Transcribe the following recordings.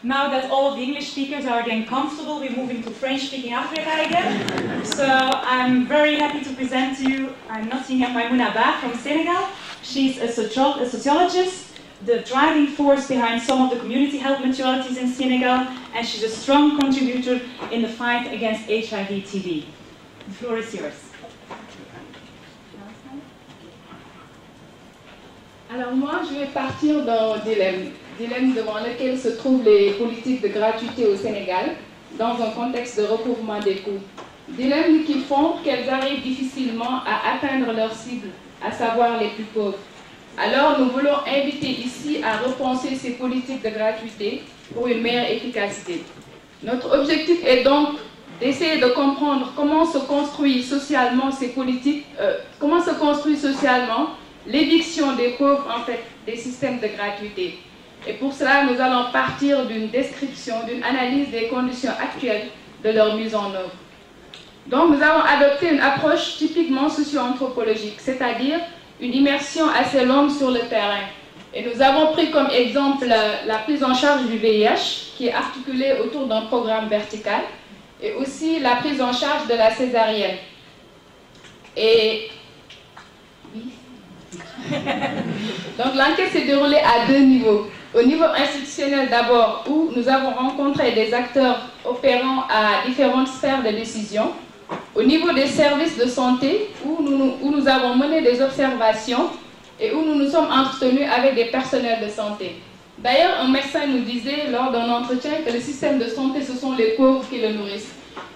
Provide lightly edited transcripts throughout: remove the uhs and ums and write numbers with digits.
Now that all of the English speakers are getting comfortable, we're moving to French-speaking Africa again. So I'm very happy to present to you Nottingham Maimouna Ba from Senegal. She's a sociologist, the driving force behind some of the community health mutualities in Senegal, and she's a strong contributor in the fight against HIV/TB. The floor is yours. Alors moi, je vais partir d'un dilemme devant lequel se trouvent les politiques de gratuité au Sénégal dans un contexte de recouvrement des coûts. Dilemme qui font qu'elles arrivent difficilement à atteindre leur cible, à savoir les plus pauvres. Alors nous voulons inviter ici à repenser ces politiques de gratuité pour une meilleure efficacité. Notre objectif est donc d'essayer de comprendre comment se construit socialement ces politiques, comment se construit socialement l'éviction des pauvres en fait des systèmes de gratuité. Et pour cela, nous allons partir d'une description, d'une analyse des conditions actuelles de leur mise en œuvre. Donc nous avons adopté une approche typiquement socio-anthropologique, c'est-à-dire une immersion assez longue sur le terrain. Et nous avons pris comme exemple la prise en charge du VIH, qui est articulée autour d'un programme vertical, et aussi la prise en charge de la césarienne. Et donc l'enquête s'est déroulée à deux niveaux. Au niveau institutionnel d'abord, où nous avons rencontré des acteurs opérant à différentes sphères de décision. Au niveau des services de santé, où nous avons mené des observations et où nous nous sommes entretenus avec des personnels de santé. D'ailleurs, un médecin nous disait lors d'un entretien que le système de santé, ce sont les pauvres qui le nourrissent.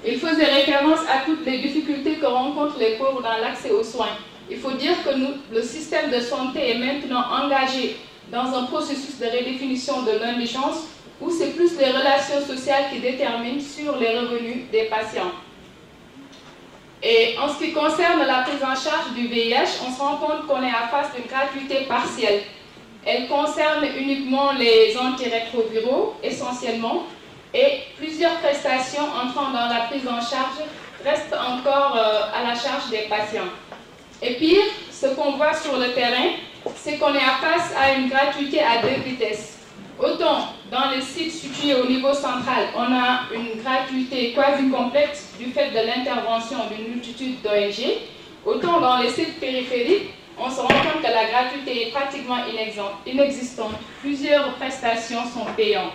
Il faisait référence à toutes les difficultés que rencontrent les pauvres dans l'accès aux soins. Il faut dire que le système de santé est maintenant engagé dans un processus de redéfinition de l'indigence où c'est plus les relations sociales qui déterminent sur les revenus des patients. Et en ce qui concerne la prise en charge du VIH, on se rend compte qu'on est à face d'une gratuité partielle. Elle concerne uniquement les antirétroviraux, essentiellement, et plusieurs prestations entrant dans la prise en charge restent encore à la charge des patients. Et pire, ce qu'on voit sur le terrain, c'est qu'on est à face à une gratuité à deux vitesses. Autant dans les sites situés au niveau central, on a une gratuité quasi complète du fait de l'intervention d'une multitude d'ONG, autant dans les sites périphériques, on se rend compte que la gratuité est pratiquement inexistante. Plusieurs prestations sont payantes.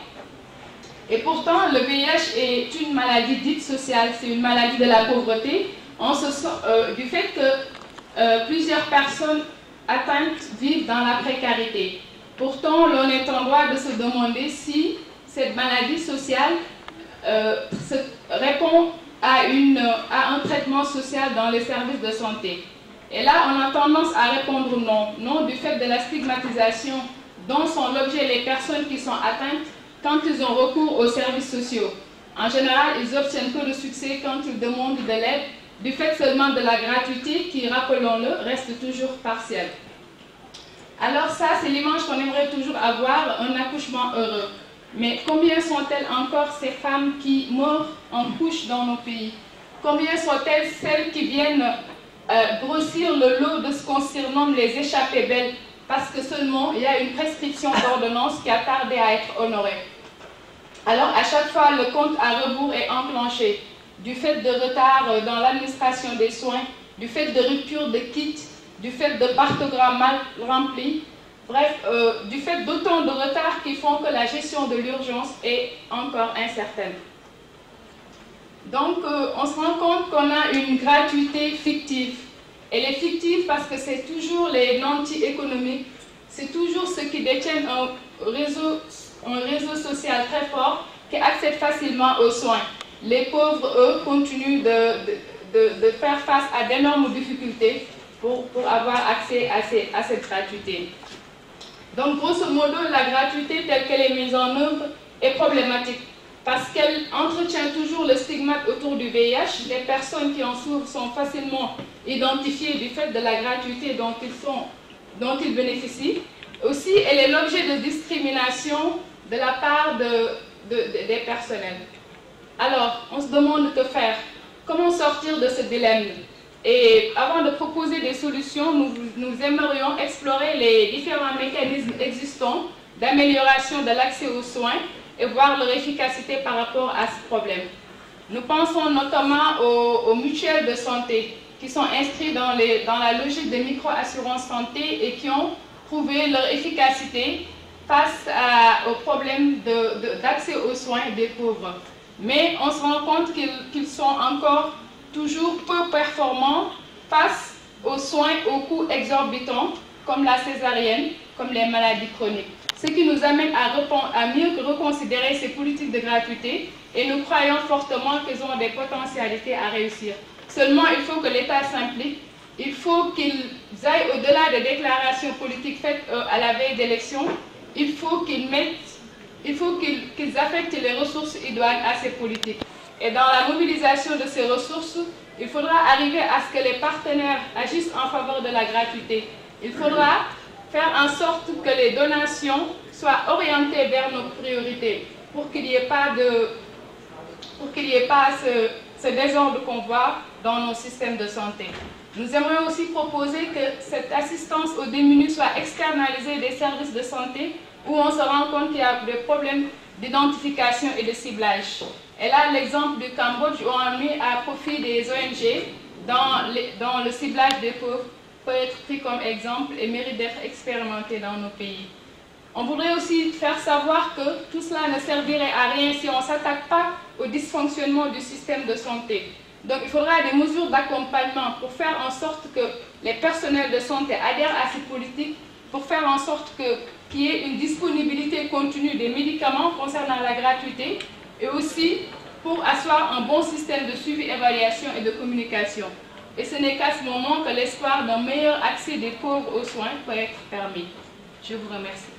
Et pourtant, le VIH est une maladie dite sociale, c'est une maladie de la pauvreté, du fait que plusieurs personnes atteintes vivent dans la précarité. Pourtant, l'on est en droit de se demander si cette maladie sociale répond à un traitement social dans les services de santé. Et là, on a tendance à répondre non. Non, du fait de la stigmatisation dont sont l'objet les personnes qui sont atteintes quand ils ont recours aux services sociaux. En général, ils obtiennent peu de succès quand ils demandent de l'aide, du fait seulement de la gratuité qui, rappelons-le, reste toujours partielle. Alors ça, c'est l'image qu'on aimerait toujours avoir, un accouchement heureux. Mais combien sont-elles encore ces femmes qui meurent en couche dans nos pays? Combien sont-elles celles qui viennent grossir le lot de ce qu'on surnomme les échappées belles, parce que seulement il y a une prescription d'ordonnance qui a tardé à être honorée? Alors à chaque fois, le compte à rebours est enclenché, du fait de retard dans l'administration des soins, du fait de rupture de kits, du fait de partogrammes mal remplis, bref, du fait d'autant de retards qui font que la gestion de l'urgence est encore incertaine. Donc, on se rend compte qu'on a une gratuité fictive. Elle est fictive parce que c'est toujours les nantis économiques, c'est toujours ceux qui détiennent un réseau social très fort qui accèdent facilement aux soins. Les pauvres, eux, continuent de faire face à d'énormes difficultés pour avoir accès à cette gratuité. Donc, grosso modo, la gratuité telle qu'elle est mise en œuvre est problématique parce qu'elle entretient toujours le stigmate autour du VIH. Les personnes qui en souffrent sont facilement identifiées du fait de la gratuité dont ils bénéficient. Aussi, elle est l'objet de discrimination de la part des personnels. Alors, on se demande que faire. Comment sortir de ce dilemme? Et avant de proposer des solutions, nous aimerions explorer les différents mécanismes existants d'amélioration de l'accès aux soins et voir leur efficacité par rapport à ce problème. Nous pensons notamment aux mutuelles de santé qui sont inscrits dans la logique de micro-assurance santé et qui ont prouvé leur efficacité face au problème d'accès aux soins des pauvres. Mais on se rend compte qu'ils sont encore toujours peu performants face aux soins aux coûts exorbitants, comme la césarienne, comme les maladies chroniques. Ce qui nous amène à mieux reconsidérer ces politiques de gratuité, et nous croyons fortement qu'elles ont des potentialités à réussir. Seulement, il faut que l'État s'implique, il faut qu'ils aillent au-delà des déclarations politiques faites à la veille d'élections, il faut qu'ils affectent les ressources idoines à ces politiques. Et dans la mobilisation de ces ressources, il faudra arriver à ce que les partenaires agissent en faveur de la gratuité. Il faudra faire en sorte que les donations soient orientées vers nos priorités pour qu'il n'y ait pas ce désordre qu'on voit dans nos systèmes de santé. Nous aimerions aussi proposer que cette assistance aux démunis soit externalisée des services de santé où on se rend compte qu'il y a des problèmes d'identification et de ciblage. Et là, l'exemple du Cambodge où on a mis à profit des ONG dans le ciblage des pauvres peut être pris comme exemple et mérite d'être expérimenté dans nos pays. On voudrait aussi faire savoir que tout cela ne servirait à rien si on ne s'attaque pas au dysfonctionnement du système de santé. Donc il faudra des mesures d'accompagnement pour faire en sorte que les personnels de santé adhèrent à ces politiques, pour faire en sorte qu'il y ait une disponibilité continue des médicaments concernant la gratuité et aussi pour asseoir un bon système de suivi, évaluation et de communication. Et ce n'est qu'à ce moment que l'espoir d'un meilleur accès des pauvres aux soins peut être permis. Je vous remercie.